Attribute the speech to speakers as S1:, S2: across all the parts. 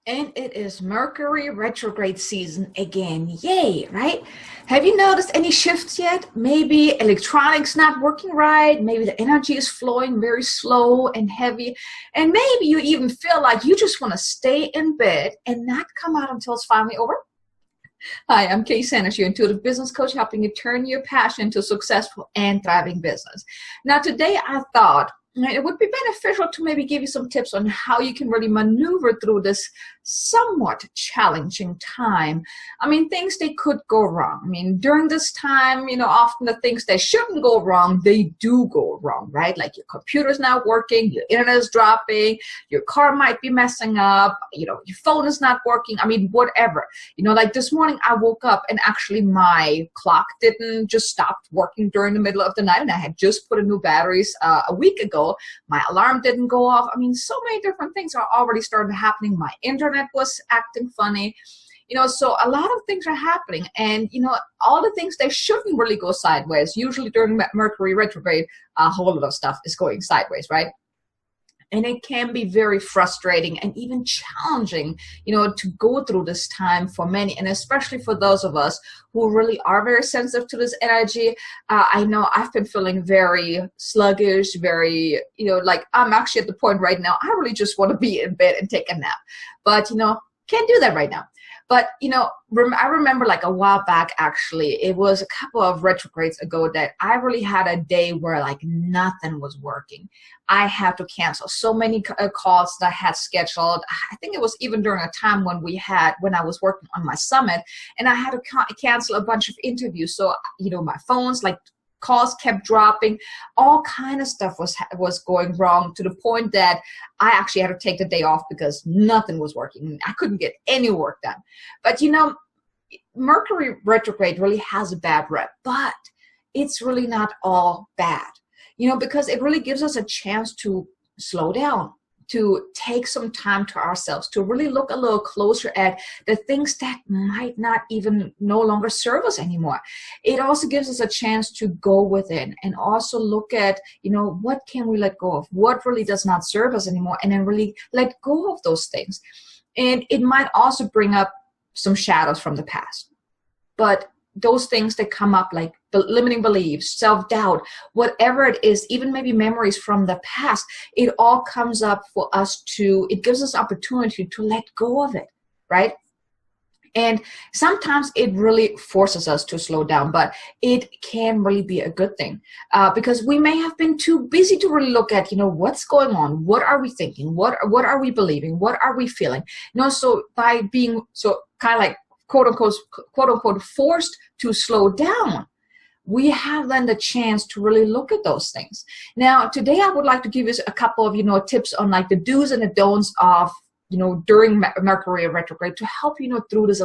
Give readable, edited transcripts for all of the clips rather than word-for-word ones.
S1: And it is Mercury retrograde season again. Yay, right? Have you noticed any shifts yet? Maybe electronics not working right. Maybe the energy is flowing very slow and heavy. And maybe you even feel like you just want to stay in bed and not come out until it's finally over. Hi, I'm Kay Sanders, your intuitive business coach, helping you turn your passion into a successful and thriving business. Now, today I thought it would be beneficial to maybe give you some tips on how you can really maneuver through this somewhat challenging time. I mean, things they could go wrong. I mean, during this time, often the things that shouldn't go wrong, they do go wrong, right? Like your computer's not working, your internet is dropping, your car might be messing up, your phone is not working. I mean, whatever. Like this morning I woke up and actually my clock didn't just stop working during the middle of the night, and I had just put in new batteries a week ago. My alarm didn't go off. I mean, so many different things are already started happening. My internet was acting funny. So a lot of things are happening. And, all the things that shouldn't really go sideways, usually during Mercury retrograde, a whole lot of stuff is going sideways, right? And it can be very frustrating and even challenging, to go through this time for many, and especially for those of us who really are very sensitive to this energy. I know I've been feeling very sluggish, very, like I'm actually at the point right now, I really just want to be in bed and take a nap. But, can't do that right now. But, I remember like a while back, actually, it was a couple of retrogrades ago that I really had a day where like nothing was working. I had to cancel so many calls that I had scheduled. I think it was even during a time when I was working on my summit, and I had to cancel a bunch of interviews. So, my phone's like, calls kept dropping, all kind of stuff was going wrong, to the point that I actually had to take the day off because nothing was working. I couldn't get any work done. But Mercury retrograde really has a bad rep, but it's really not all bad, because it really gives us a chance to slow down, to take some time to ourselves, to really look a little closer at the things that might not even no longer serve us anymore. It also gives us a chance to go within and also look at, what can we let go of? What really does not serve us anymore? And then really let go of those things. And it might also bring up some shadows from the past. But those things that come up, like limiting beliefs, self-doubt, whatever it is, even maybe memories from the past, it all comes up for us it gives us opportunity to let go of it, right? And sometimes it really forces us to slow down, but it can really be a good thing, because we may have been too busy to really look at, what's going on, what are we thinking, what are we believing, what are we feeling? So by being so kind of like quote unquote forced to slow down, we have then the chance to really look at those things. Now, today I would like to give you a couple of, tips on like the do's and the don'ts of, during Mercury retrograde, to help through this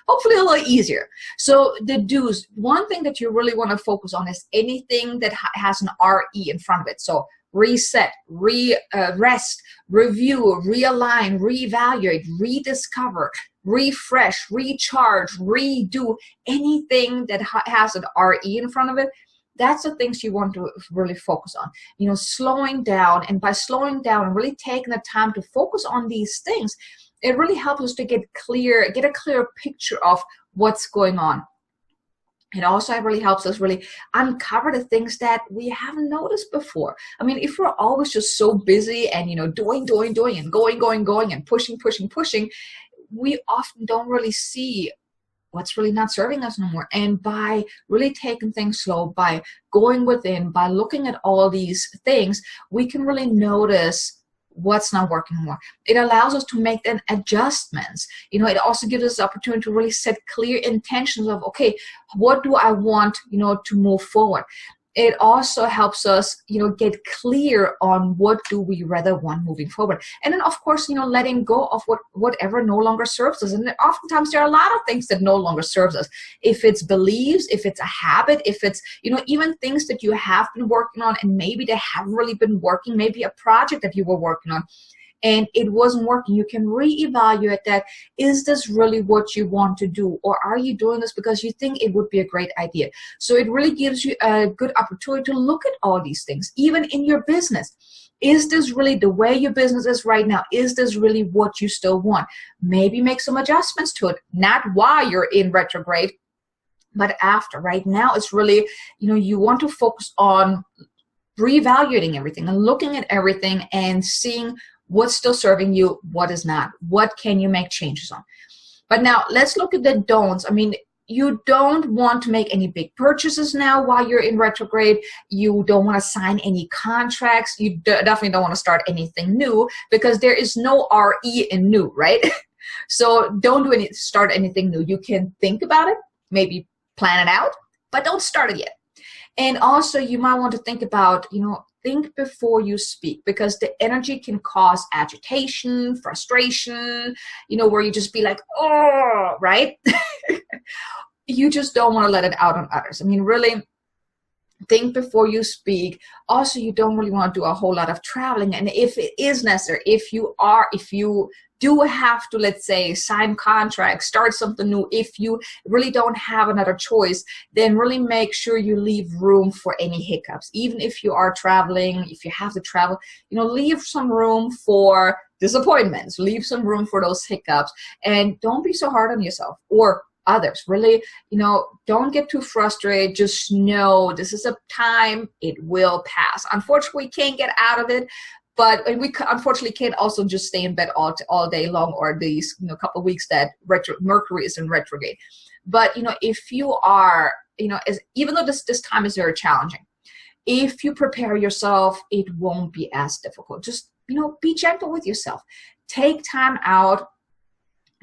S1: hopefully a little easier. So the do's, one thing that you really want to focus on is anything that has an RE in front of it. So reset, rest, review, realign, reevaluate, rediscover, refresh, recharge, redo, anything that has an RE in front of it. That's the things you want to really focus on. Slowing down, and by slowing down and really taking the time to focus on these things, it really helps us to get a clear picture of what's going on. It also really helps us really uncover the things that we haven't noticed before. I mean, if we're always just so busy and, doing and going and pushing, we often don't really see what's really not serving us no more. And by really taking things slow, by going within, by looking at all these things, we can really notice what's not working more. It allows us to make then adjustments. It also gives us the opportunity to really set clear intentions of, okay, what do I want, to move forward? It also helps us, get clear on what do we rather want moving forward. And then, of course, letting go of whatever no longer serves us. And oftentimes there are a lot of things that no longer serves us. If it's beliefs, if it's a habit, if it's, even things that you have been working on and maybe they haven't really been working, maybe a project that you were working on. and it wasn't working, you can reevaluate that. Is this really what you want to do, or are you doing this because you think it would be a great idea? So it really gives you a good opportunity to look at all these things, even in your business. Is this really the way your business is right now? Is this really what you still want? Maybe make some adjustments to it, not while you're in retrograde, but after. Right now, it's really, you want to focus on reevaluating everything and looking at everything and seeing what's still serving you, what is not, what can you make changes on. But now let's look at the don'ts. I mean, you don't want to make any big purchases now while you're in retrograde. You don't want to sign any contracts. You definitely don't want to start anything new, because there is no RE in new, right? So don't start anything new. You can think about it, maybe plan it out, but don't start it yet. And also you might want to think about, think before you speak, because the energy can cause agitation, frustration, where you just be like, oh, right? You just don't want to let it out on others. I mean, really think before you speak. Also, you don't really want to do a whole lot of traveling. And if it is necessary, if you do have to, let's say, sign contracts, start something new, if you really don't have another choice, then really make sure you leave room for any hiccups. Even if you are traveling, if you have to travel, leave some room for disappointments, leave some room for those hiccups, and don't be so hard on yourself or others. Really, don't get too frustrated. Just know this is a time, it will pass. Unfortunately, we can't get out of it, but we unfortunately can't also just stay in bed all day long, or these couple of weeks that Mercury is in retrograde. But if you are, even though this time is very challenging, if you prepare yourself, it won't be as difficult. Just be gentle with yourself. Take time out.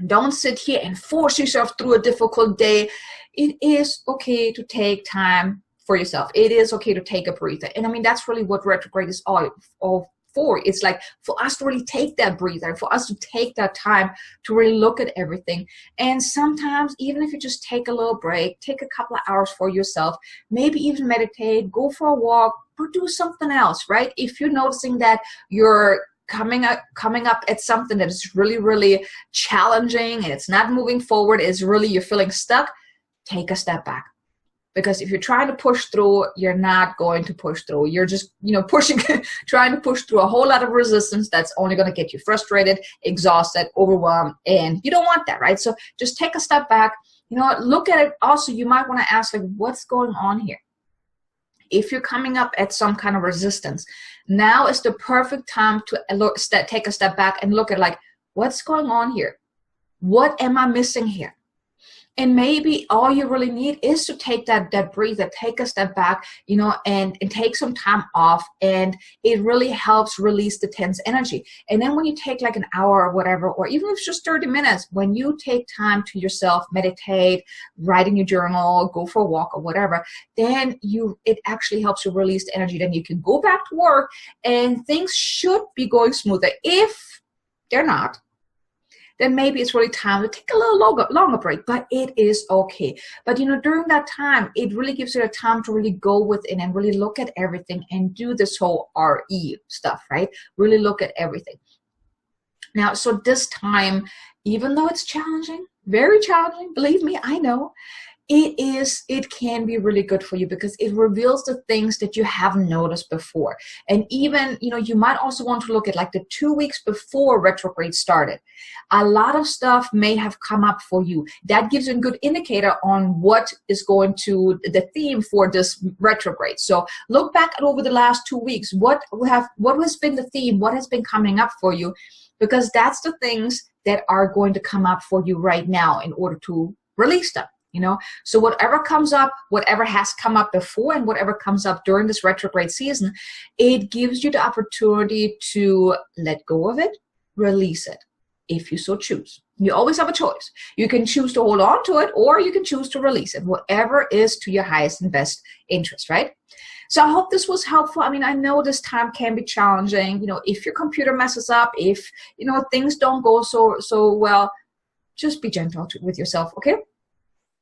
S1: Don't sit here and force yourself through a difficult day. It is okay to take time for yourself. It is okay to take a breather. And I mean, that's really what retrograde is all for. It's like for us to really take that breather, for us to take that time to really look at everything. And sometimes, even if you just take a little break, take a couple of hours for yourself, maybe even meditate, go for a walk, or do something else, right? If you're noticing that you're coming up at something that is really, really challenging and it's not moving forward, you're feeling stuck, take a step back. Because if you're trying to push through, you're not going to push through. You're just, trying to push through a whole lot of resistance that's only going to get you frustrated, exhausted, overwhelmed, and you don't want that, right? So just take a step back, look at it. Also, you might want to ask, like, what's going on here? If you're coming up at some kind of resistance, now is the perfect time to take a step back and look at, like, what's going on here? What am I missing here? And maybe all you really need is to take that breather, take a step back, and take some time off. And it really helps release the tense energy. And then when you take like an hour or whatever, or even if it's just 30 minutes, when you take time to yourself, meditate, write in your journal, go for a walk or whatever, then it actually helps you release the energy. Then you can go back to work and things should be going smoother. If they're not, then maybe it's really time to take a little longer break, but it is okay. But during that time, it really gives you the time to really go within and really look at everything and do this whole RE stuff, right? Really look at everything. Now, so this time, even though it's challenging, very challenging, believe me, I know, it can be really good for you, because it reveals the things that you haven't noticed before. And even, you might also want to look at like the 2 weeks before retrograde started. A lot of stuff may have come up for you. That gives you a good indicator on what is going to the theme for this retrograde. So look back at over the last 2 weeks. What has been the theme? What has been coming up for you? Because that's the things that are going to come up for you right now in order to release them. So whatever comes up, whatever has come up before, and whatever comes up during this retrograde season, it gives you the opportunity to let go of it, release it, if you so choose. You always have a choice. You can choose to hold on to it, or you can choose to release it, whatever is to your highest and best interest, right? So I hope this was helpful. I mean, I know this time can be challenging. If your computer messes up, if, things don't go so well, just be gentle with yourself, okay?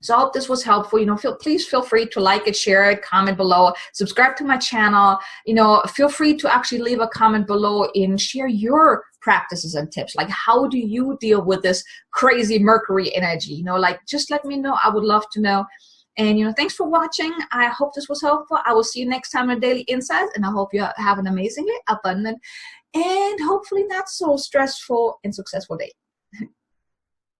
S1: So I hope this was helpful. Please feel free to like it, share it, comment below, subscribe to my channel. Feel free to actually leave a comment below and share your practices and tips. Like, how do you deal with this crazy Mercury energy? You know, like, just let me know. I would love to know. And, you know, thanks for watching. I hope this was helpful. I will see you next time on Daily Insights, and I hope you have an amazingly abundant and hopefully not so stressful and successful day.